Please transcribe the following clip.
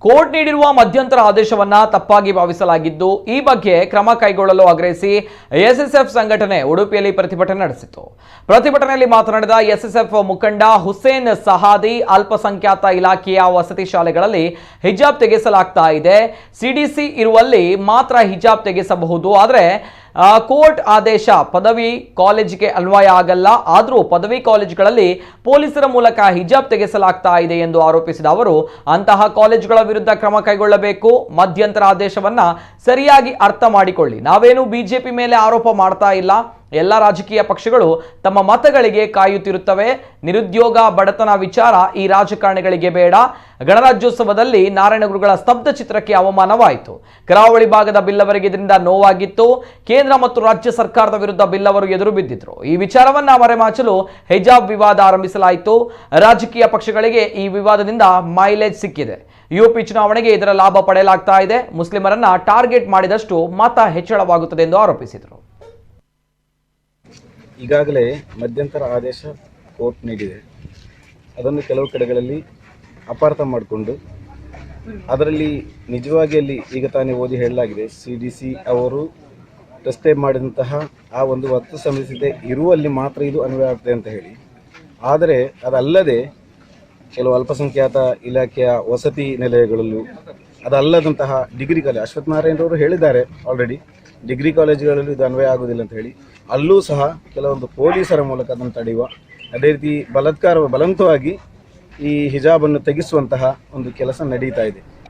Court ನೀಡಿರುವ ಮಧ್ಯಂತರ ಆದೇಶವನ್ನ ತಪ್ಪಾಗಿ ಭಾವಿಸಲಾಗಿದ್ದು ಈ ಬಗ್ಗೆ ಕ್ರಮ ಕೈಗೊಳ್ಳಲು ಆಗ್ರಹಿಸಿ ಎಸ್ಎಸ್ಎಫ್ ಸಂಘಟನೆ ಉಡುಪಿಯಲ್ಲಿ ಪ್ರತಿಭಟನೆ ನಡೆಸಿತು. ಪ್ರತಿಭಟನೆಯಲ್ಲಿ ಮಾತನಾಡಿದ ಎಸ್ಎಸ್ಎಫ್ ಮುಖಂಡ ಹುಸೇನ್ ಸಹಾದಿ, ಅಲ್ಪಸಂಖ್ಯಾತ ಇಲಾಖೆಯ ವಸತಿ ಶಾಲೆಗಳಲ್ಲಿ ಹಿಜಾಬ್ ತೆಗೆಸಲಾಗ್ತಾ ಇದೆ. ಸಿಡಿಸಿ ಇರುವಲ್ಲಿ ಮಾತ್ರ ಹಿಜಾಬ್ ತೆಗೆಸಬಹುದು, ಆದರೆ ಕೋರ್ಟ್ ಆದೇಶ ಪದವಿ ಕಾಲೇಜಿಗೆ ಅನ್ವಯ ಆಗಲ್ಲ. ಆದರೂ ಪದವಿ ಕಾಲೇಜುಗಳಲ್ಲಿ ಪೊಲೀಸರ ಮೂಲಕ ಹಿಜಾಬ್ ತೆಗೆಸಲಾಗ್ತಾ ಇದೆ ಎಂದು ಆರೋಪಿಸಿದ ಅವರು, ಅಂತಹ ಕಾಲೇಜುಗಳ ವಿರುದ್ಧ ಕ್ರಮ ಕೈಗೊಳ್ಳಬೇಕು. ಮಧ್ಯಂತರ ಆದೇಶವನ್ನ ಸರಿಯಾಗಿ ಅರ್ಥ ಮಾಡಿಕೊಳ್ಳಿ. ನಾವೇನು ಬಿಜೆಪಿ ಮೇಲೆ ಆರೋಪ ಮಾಡ್ತಾ ಇಲ್ಲ. ಎಲ್ಲ ರಾಜಕೀಯ ಪಕ್ಷಗಳು ತಮ್ಮ ಮತಗಳಿಗೆ ಕಾಯುತ್ತಿರುತ್ತವೆ. ನಿರುದ್ಯೋಗ, ಬಡತನ ವಿಚಾರ ಈ ರಾಜಕಾರಣಿಗಳಿಗೆ ಬೇಡ. ಗಣರಾಜ್ಯೋತ್ಸವದಲ್ಲಿ ನಾರಾಯಣಗುರುಗಳ ಸ್ತಬ್ಧ ಚಿತ್ರಕ್ಕೆ ಅವಮಾನವಾಯಿತು. ಕರಾವಳಿ ಭಾಗದ ಬಿಲ್ಲವರಿಗೆ ಇದರಿಂದ ನೋವಾಗಿತ್ತು. ಕೇಂದ್ರ ಮತ್ತು ರಾಜ್ಯ ಸರ್ಕಾರದ ವಿರುದ್ಧ ಬಿಲ್ಲವರು ಎದುರು ಬಿದ್ದಿದ್ರು. ಈ ವಿಚಾರವನ್ನ ಮರೆಮಾಚಲು ಹಿಜಾಬ್ ವಿವಾದ ಆರಂಭಿಸಲಾಯಿತು. ರಾಜಕೀಯ ಪಕ್ಷಗಳಿಗೆ ಈ ವಿವಾದದಿಂದ ಮೈಲೇಜ್ ಸಿಕ್ಕಿದೆ. ಯುಪಿ ಚುನಾವಣೆಗೆ ಇದರ ಲಾಭ ಪಡೆಯಲಾಗ್ತಾ ಇದೆ. ಮುಸ್ಲಿಮರನ್ನ ಟಾರ್ಗೆಟ್ ಮಾಡಿದಷ್ಟು ಮತ ಹೆಚ್ಚಳವಾಗುತ್ತದೆ ಎಂದು ಆರೋಪಿಸಿದರು. ಈಗಾಗಲೇ ಮಧ್ಯಂತರ ಆದೇಶ ಕೋರ್ಟ್ ನೀಡಿದೆ. ಅದನ್ನು ಕೆಲವು ಕಡೆಗಳಲ್ಲಿ ಅಪಾರ್ಥ ಮಾಡಿಕೊಂಡು ಅದರಲ್ಲಿ ನಿಜವಾಗಿ ಅಲ್ಲಿ ಈಗ ತಾನೇ ಓದಿ ಹೇಳಲಾಗಿದೆ, CDC ಅವರು ಪ್ರಿಸ್ಕ್ರೈಬ್ ಮಾಡಿದಂತಹ ಆ ಒಂದು ವಸ್ತು ಸಂಬಂಧಿಸಿದೆ ಇರುವಲ್ಲಿ ಮಾತ್ರ ಇದು ಅನ್ವಯ ಆಗ್ತದೆ ಅಂತ ಹೇಳಿ. ಆದರೆ ಅದಲ್ಲದೆ ಕೆಲವು ಅಲ್ಪಸಂಖ್ಯಾತ ಇಲಾಖೆಯ ವಸತಿ ನಿಲಯಗಳಲ್ಲೂ, ಅದಲ್ಲದಂತಹ ಡಿಗ್ರಿ ಕಾಲೇಜ್, ಅಶ್ವಥ್ ನಾರಾಯಣರವರು ಹೇಳಿದ್ದಾರೆ ಆಲ್ರೆಡಿ, ಡಿಗ್ರಿ ಕಾಲೇಜುಗಳಲ್ಲೂ ಇದು ಅನ್ವಯ ಆಗೋದಿಲ್ಲ ಅಂತ ಹೇಳಿ. ಅಲ್ಲೂ ಸಹ ಕೆಲವೊಂದು ಪೊಲೀಸರ ಮೂಲಕ ಅದನ್ನು ತಡೆಯುವ, ಅದೇ ರೀತಿ ಬಲವಂತವಾಗಿ ಈ ಹಿಜಾಬನ್ನು ತೆಗೆಸುವಂತಹ ಒಂದು ಕೆಲಸ ನಡೀತಾ ಇದೆ.